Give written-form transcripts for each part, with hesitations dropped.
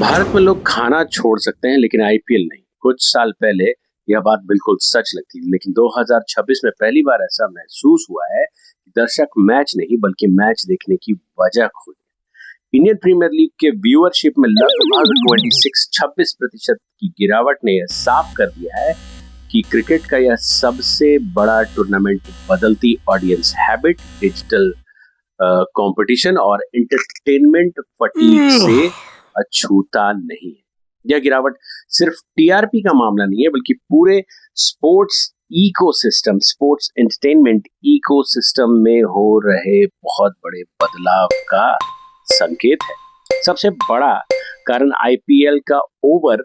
भारत में लोग खाना छोड़ सकते हैं लेकिन आईपीएल नहीं। कुछ साल पहले यह बात बिल्कुल सच लगती थी, लेकिन 2026 में पहली बार ऐसा महसूस हुआ है कि दर्शक मैच नहीं बल्कि मैच देखने की वजह खोज। इंडियन प्रीमियर लीग के व्यूअरशिप में लगभग 26-26% की गिरावट ने यह साफ कर दिया है कि क्रिकेट का यह सबसे बड़ा टूर्नामेंट बदलती ऑडियंस हैबिट, डिजिटल कंपटीशन और एंटरटेनमेंट फटीग से अछूता नहीं है। यह गिरावट सिर्फ टीआरपी का मामला नहीं है बल्कि पूरे sports ecosystem, sports entertainment ecosystem में हो रहे बहुत बड़े बदलाव का संकेत है। सबसे बड़ा कारण आईपीएल का ओवर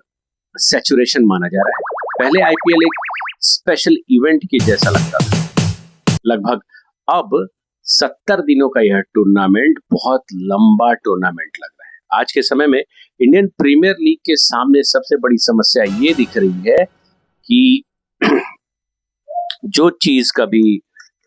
सैचुरेशन माना जा रहा है। पहले आईपीएल एक स्पेशल इवेंट के जैसा लगता था। लगभग अब 70 दिनों का यह टूर्नामेंट बहुत लंबा टूर्नामेंट लग रहा है। आज के समय में इंडियन प्रीमियर लीग के सामने सबसे बड़ी समस्या ये दिख रही है कि जो चीज कभी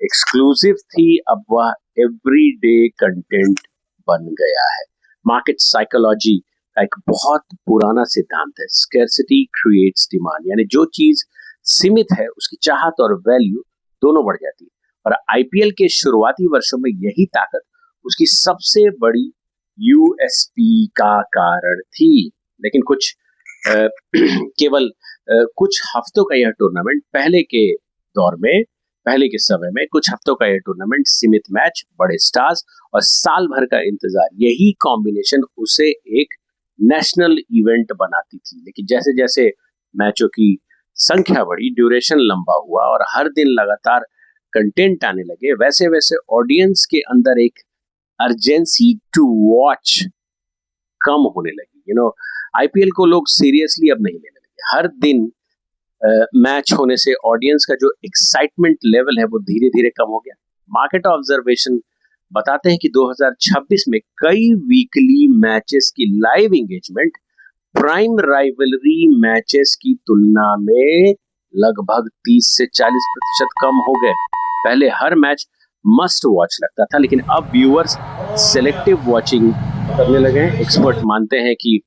एक्सक्लूसिव थी अब वह एवरीडे कंटेंट बन गया है। मार्केट साइकोलॉजी का एक बहुत पुराना सिद्धांत है, स्कैर्सिटी क्रिएट्स डिमांड, यानी जो चीज सीमित है उसकी चाहत और वैल्यू दोनों बढ़ जाती है। और आईपीएल के शुरुआती वर्षों में यही ताकत उसकी सबसे बड़ी यूएसपी का कारण थी। लेकिन केवल कुछ हफ्तों का यह टूर्नामेंट पहले के समय में कुछ हफ्तों का यह टूर्नामेंट, सीमित मैच, बड़े स्टार्स और साल भर का इंतजार, यही कॉम्बिनेशन उसे एक नेशनल इवेंट बनाती थी। लेकिन जैसे जैसे मैचों की संख्या बढ़ी, ड्यूरेशन लंबा हुआ और हर दिन लगातार कंटेंट आने लगे, वैसे वैसे ऑडियंस के अंदर एक अर्जेंसी टू वॉच कम होने लगी। आईपीएल को लोग सीरियसली अब नहीं लेने लगे। हर दिन मैच होने से ऑडियंस का जो एक्साइटमेंट लेवल है वो धीरे धीरे कम हो गया। मार्केट ऑब्जर्वेशन बताते हैं कि 2026 में कई वीकली मैचेस की live engagement prime rivalry matches की तुलना में लगभग 30 से 40% कम हो गए। पहले हर मैच मस्ट वॉच लगता था, लेकिन अब व्यूअर्स सेलेक्टिव वॉचिंग करने लगे हैं। एक्सपर्ट मानते हैं कि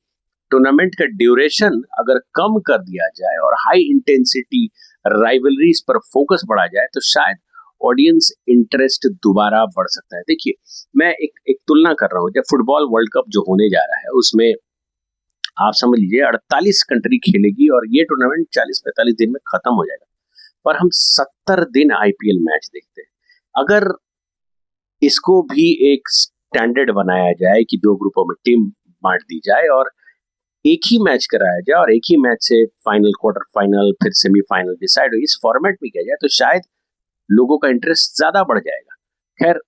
टूर्नामेंट का ड्यूरेशन अगर कम कर दिया जाए और हाई इंटेंसिटी राइवलरीज पर फोकस बढ़ा जाए तो शायद ऑडियंस इंटरेस्ट दोबारा बढ़ सकता है। देखिए, मैं एक तुलना कर रहा हूँ। जब फुटबॉल वर्ल्ड कप जो होने जा रहा है उसमें आप समझ लीजिए 48 कंट्री खेलेगी और ये टूर्नामेंट 40-45 दिन में खत्म हो जाएगा, पर हम 70 दिन आईपीएल मैच देखते हैं। अगर इसको भी एक स्टैंडर्ड बनाया जाए कि 2 ग्रुपों में टीम बांट दी जाए और एक ही मैच कराया जाए और एक ही मैच से फाइनल, क्वार्टर फाइनल, फिर सेमीफाइनल डिसाइड हो, इस फॉर्मेट में किया जाए तो शायद लोगों का इंटरेस्ट ज्यादा बढ़ जाएगा। खैर,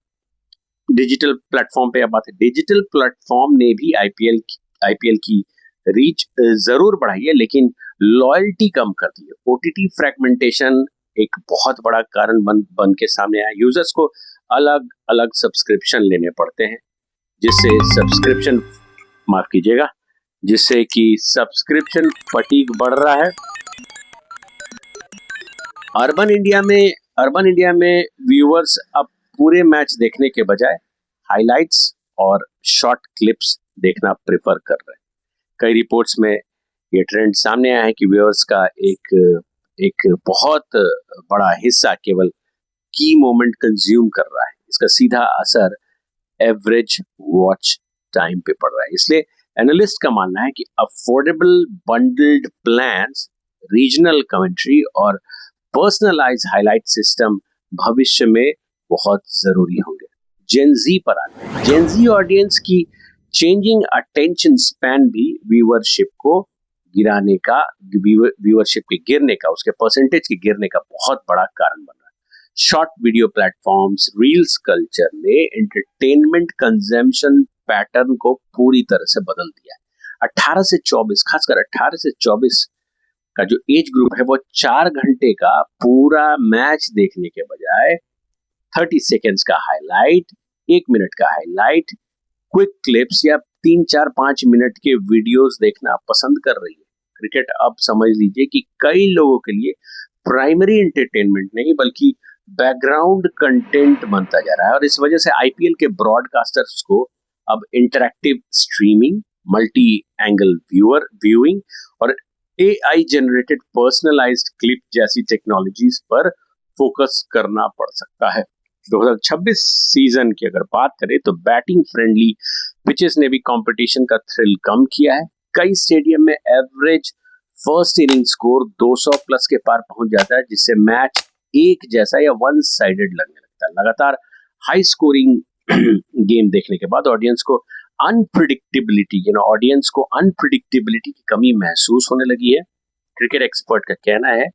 डिजिटल प्लेटफॉर्म पे अब बात है। डिजिटल प्लेटफॉर्म ने भी आईपीएल की रीच जरूर बढ़ाई है लेकिन लॉयल्टी कम कर दी है। ओटीटी फ्रैगमेंटेशन एक बहुत बड़ा कारण बन के सामने आया। यूजर्स को अलग अलग सब्सक्रिप्शन लेने पड़ते हैं जिससे कि सब्सक्रिप्शन फटीग बढ़ रहा है। अर्बन इंडिया में व्यूअर्स अब पूरे मैच देखने के बजाय हाइलाइट्स और शॉर्ट क्लिप्स देखना प्रेफर कर रहे हैं। कई रिपोर्ट्स में ये ट्रेंड सामने आया है कि व्यूअर्स का एक बहुत बड़ा हिस्सा केवल की मोमेंट कंज्यूम कर रहा है। इसका सीधा असर एवरेज वॉच टाइम पे पड़ रहा है। इसलिए एनालिस्ट का मानना है कि affordable bundled plans, regional commentary और पर्सनलाइज हाइलाइट सिस्टम भविष्य में बहुत जरूरी होंगे। जेनजी पर आते हैं। जेनजी ऑडियंस की चेंजिंग अटेंशन स्पैन भी व्यूअरशिप के गिरने का, उसके परसेंटेज के गिरने का बहुत बड़ा कारण बन रहा है। Short video platforms, reels culture ने एंटरटेनमेंट कंजम्पशन पैटर्न को पूरी तरह से बदल दिया है। 18 से 24, खासकर 18 से 24 का जो एज ग्रुप है वो 4 घंटे का पूरा मैच देखने के बजाय 30 सेकेंड्स का हाईलाइट, 1 मिनट का हाईलाइट, क्विक क्लिप्स या 3-4-5 मिनट के वीडियोस देखना पसंद कर रही है। क्रिकेट अब समझ लीजिए कि कई लोगों के लिए प्राइमरी एंटरटेनमेंट नहीं बल्कि बैकग्राउंड कंटेंट बनता जा रहा है और इस वजह से आईपीएल के ब्रॉडकास्टर्स को अब interactive streaming, multi angle viewing और एआई जनरेटेड पर्सनलाइज्ड क्लिप जैसी टेक्नोलॉजीज पर फोकस करना पड़ सकता है। 2026 सीजन की अगर बात करें तो बैटिंग फ्रेंडली पिचेस ने भी कंपटीशन का थ्रिल कम किया है। कई स्टेडियम में average first inning score 200 plus के पार पहुंच जाता है, जिससे मैच एक जैसा या वन साइडेड लगने लगता है। लगातार हाई स्कोरिंग गेम देखने के बाद ऑडियंस को अनप्रिडिक्टेबिलिटी की कमी महसूस होने लगी है। क्रिकेट एक्सपर्ट का कहना है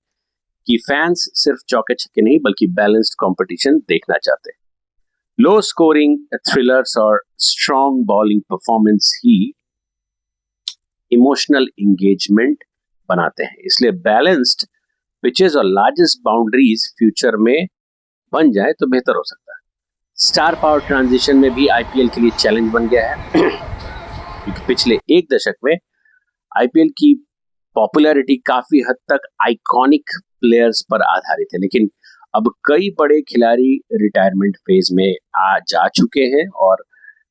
कि फैंस सिर्फ चौके छक्के नहीं बल्कि बैलेंस्ड कंपटीशन देखना चाहते हैं। लो स्कोरिंग थ्रिलर्स और स्ट्रॉन्ग बॉलिंग परफॉर्मेंस ही इमोशनल एंगेजमेंट बनाते हैं। इसलिए बैलेंस्ड पिचेस और लार्जेस्ट बाउंड्रीज फ्यूचर में बन जाए तो बेहतर हो सकता है। स्टार पावर ट्रांजिशन में भी आईपीएल के लिए चैलेंज बन गया है क्योंकि पिछले एक दशक में आईपीएल की पॉपुलैरिटी काफी हद तक आइकॉनिक प्लेयर्स पर आधारित है, लेकिन अब कई बड़े खिलाड़ी रिटायरमेंट फेज में जा चुके हैं और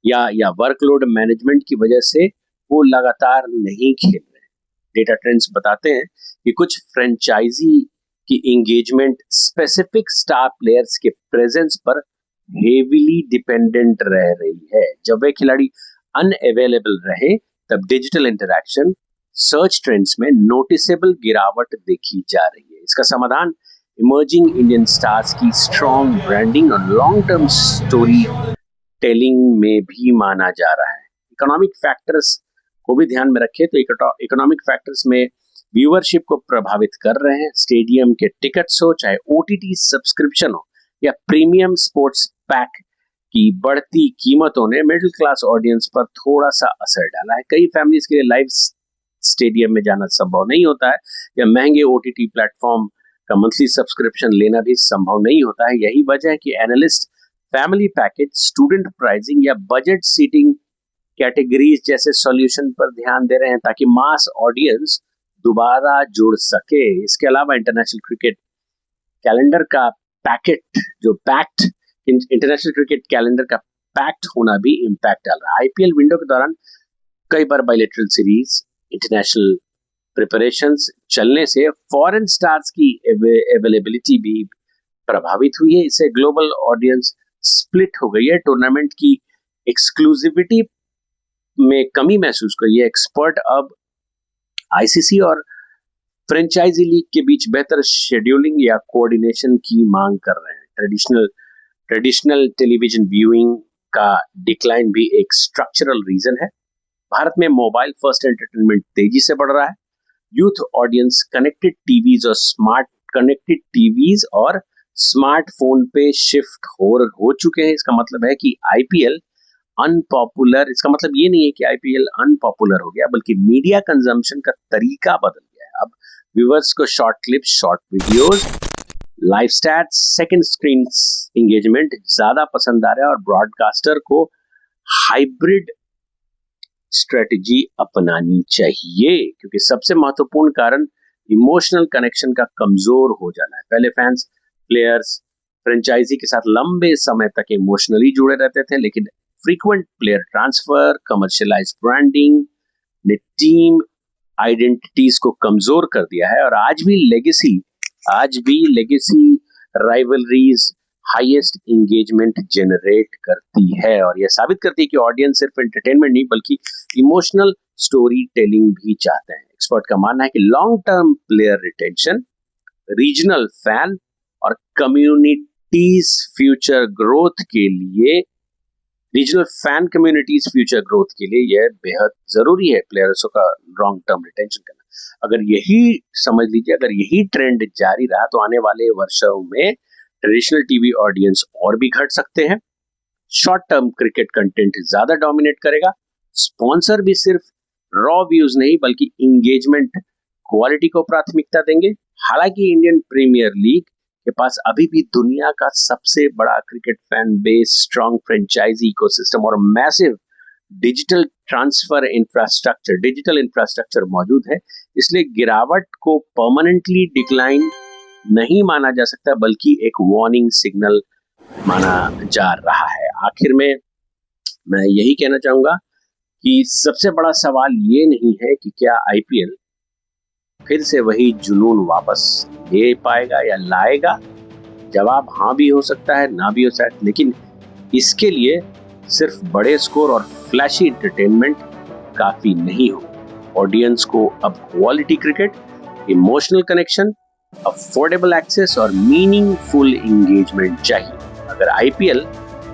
या वर्कलोड मैनेजमेंट की वजह से वो लगातार नहीं खेल रहे हैं। डेटा ट्रेंड्स बताते हैं कि कुछ फ्रेंचाइजी की एंगेजमेंट स्पेसिफिक स्टार प्लेयर्स के प्रेजेंस पर हेवीली डिपेंडेंट रह रही है। जब वे खिलाड़ी अनअवेलेबल रहे तब डिजिटल इंटरैक्शन सर्च ट्रेंड्स में नोटिसेबल गिरावट देखी जा रही है। इसका समाधान इमर्जिंग इंडियन स्टार्स की स्ट्रॉन्ग ब्रांडिंग और लॉन्ग टर्म स्टोरी टेलिंग में भी माना जा रहा है। इकोनॉमिक फैक्टर्स को भी ध्यान में रखें तो इकोनॉमिक फैक्टर्स में व्यूअरशिप को प्रभावित कर रहे हैं। स्टेडियम के टिकट्स हो, चाहे ओटीटी सब्सक्रिप्शन हो या प्रीमियम स्पोर्ट्स पैक की बढ़ती कीमतों ने मिडिल क्लास ऑडियंस पर थोड़ा सा असर डाला है। कई फैमिलीज के लिए लाइव स्टेडियम में जाना संभव नहीं होता है या महंगे ओटीटी प्लेटफॉर्म का मंथली सब्सक्रिप्शन लेना भी संभव नहीं होता है। यही वजह है कि analyst family package, student pricing या बजट सीटिंग कैटेगरीज जैसे सॉल्यूशन पर ध्यान दे रहे हैं ताकि मास ऑडियंस दोबारा जुड़ सके। इसके अलावा इंटरनेशनल क्रिकेट कैलेंडर का इंटरनेशनल क्रिकेट कैलेंडर का पैक्ट होना भी इम्पैक्ट डाल रहा है। आईपीएल विंडो के दौरान कई बार बायलैटरल सीरीज, इंटरनेशनल प्रिपरेशंस चलने से फॉरेन स्टार्स की अवेलेबिलिटी भी प्रभावित हुई है। इससे ग्लोबल ऑडियंस स्प्लिट हो गई है। टूर्नामेंट की एक्सक्लूसिविटी में कमी महसूस करी है। एक्सपर्ट अब आईसीसी और फ्रेंचाइजी लीग के बीच बेहतर शेड्यूलिंग या कोऑर्डिनेशन की मांग कर रहे हैं। ट्रेडिशनल टेलीविजन व्यूइंग का डिक्लाइन भी एक स्ट्रक्चरल रीजन है। भारत में मोबाइल फर्स्ट एंटरटेनमेंट तेजी से बढ़ रहा है। यूथ ऑडियंस कनेक्टेड टीवीज और स्मार्टफोन पे शिफ्ट हो चुके हैं। इसका मतलब है कि आईपीएल अनपॉपुलर, इसका मतलब ये नहीं है कि आईपीएल अनपॉपुलर हो गया, बल्कि मीडिया कंजम्पशन का तरीका बदल गया है। अब व्यूअर्स को short clips, short videos, live stats, second screen engagement ज्यादा पसंद आ रहा है और ब्रॉडकास्टर को हाइब्रिड स्ट्रेटजी अपनानी चाहिए क्योंकि सबसे महत्वपूर्ण कारण इमोशनल कनेक्शन का कमजोर हो जाना है। पहले फैंस, प्लेयर्स फ्रेंचाइजी के साथ लंबे समय तक इमोशनली जुड़े रहते थे, लेकिन frequent player transfer, commercialised branding ने टीम आइडेंटिटीज को कमजोर कर दिया है और आज भी legacy rivalries highest engagement generate करती है और यह साबित करती है कि ऑडियंस सिर्फ एंटरटेनमेंट नहीं बल्कि इमोशनल स्टोरी टेलिंग भी चाहते हैं। एक्सपर्ट का मानना है कि long term player retention, regional fan और कम्युनिटीज फ्यूचर ग्रोथ के लिए यह बेहद जरूरी है प्लेयर्सों का लॉन्ग टर्म रिटेंशन करना। अगर यही ट्रेंड जारी रहा तो आने वाले वर्षों में ट्रेडिशनल टीवी ऑडियंस और भी घट सकते हैं। शॉर्ट टर्म क्रिकेट कंटेंट ज्यादा डोमिनेट करेगा। स्पॉन्सर भी सिर्फ रॉ व्यूज नहीं बल्कि एंगेजमेंट क्वालिटी को प्राथमिकता देंगे। हालांकि इंडियन प्रीमियर लीग के पास अभी भी दुनिया का सबसे बड़ा cricket fan base, strong franchise ecosystem और मैसिव डिजिटल इंफ्रास्ट्रक्चर मौजूद है। इसलिए गिरावट को परमानेंटली डिक्लाइन नहीं माना जा सकता बल्कि एक वार्निंग सिग्नल माना जा रहा है। आखिर में मैं यही कहना चाहूंगा कि सबसे बड़ा सवाल ये नहीं है कि क्या आईपीएल फिर से वही जुनून वापस ले पाएगा या लाएगा। जवाब हाँ भी हो सकता है, ना भी हो सकता है, लेकिन इसके लिए सिर्फ बड़े स्कोर और फ्लैशी एंटरटेनमेंट काफी नहीं हो। ऑडियंस को अब quality cricket, emotional connection, affordable access और मीनिंगफुल एंगेजमेंट चाहिए। अगर आईपीएल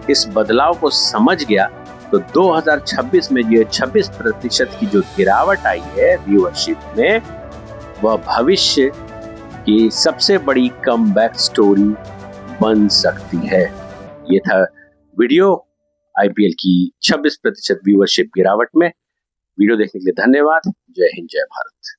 इस बदलाव को समझ गया तो 2026 में ये 26% की जो गिरावट आई है व्यूअरशिप में, वह भविष्य की सबसे बड़ी कमबैक स्टोरी बन सकती है। ये था वीडियो आईपीएल की 26% व्यूअरशिप गिरावट में। वीडियो देखने के लिए धन्यवाद। जय हिंद, जय भारत।